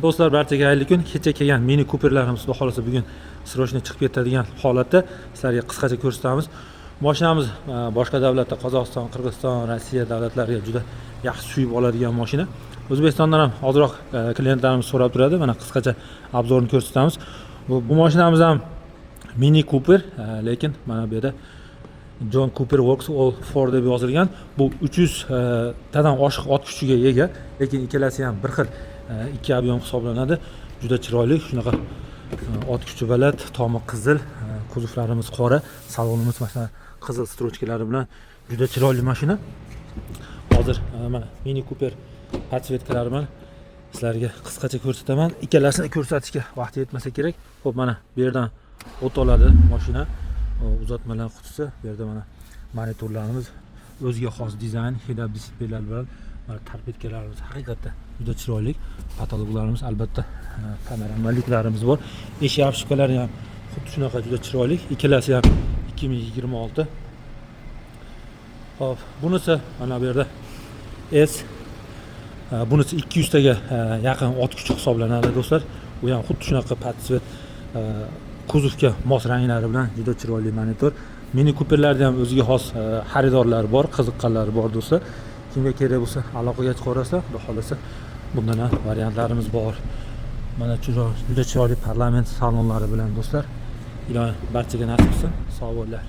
Do'stlar, barchaga xayrli kun. Kecha kelgan Mini Cooperlarimiz xudo xolasa bugun srochniy chiqib ketadigan holatda sizlarga qisqacha ko'rsatamiz. Mashinamiz boshqa davlatda, Qozog'iston, Qirg'iziston, Rossiya davlatlariga juda yaxshi suyib oladigan mashina. O'zbekistondan ham ozroq klientlarimiz so'rab turadi. Mana qisqacha obzorini ko'rsatamiz. Bu mashinamiz ham Mini Cooper, lekin mana bu yerda John Cooper Works All 4 deb yozilgan. Bu 300 tadan oshiq ot kuchiga ega, lekin ikkalasi ham bir xil ikki ob'yom hisoblanadi. Juda chiroyli, shunaqa ot kuchi baland, tomi qizil, kuzovlarimiz qora, salonimiz mana qizil strochkalari bilan juda chiroyli mashina. Hozir mana Mini Cooper podsvetkalari bilan sizlarga qisqacha ko'rsataman. Ikkalasini ko'rsatishga vaqt yetmasa kerak. Xo'p, mana bu yerdan o't oladi mashina. Uzatmalar qutisi, bu yerda mana monitorlarimiz, o'ziga xos dizayn, head-up displeylar bilan mana torpedkalarimiz haqiqatda juda chiroyli. Patologlarimiz albatta panoramliklarimiz bor. Eshik obshipkalari ham xuddi shunaqa juda chiroyli. Ikkalasi ham 2026. Xo'p, bunisi mana bu yerda S, bunisi 200 taga yaqin ot kuchi hisoblanadi do'stlar. Bu ham xuddi shunaqa podsvet, kuzovga mos ranglari bilan juda chiroyli monitor. Mini Cooperlarda ham o'ziga xos xaridorlari bor, qiziqqanlari bor do'stlar. Kimga kerak bo'lsa aloqaga chiqarsa, xudo xolasa bundan ham variantlarimiz bor. Mana juda chiroyli parlament salonlari bilan do'stlar. Ilohim barchaga nasib qilsin. Sog' bo'linglar.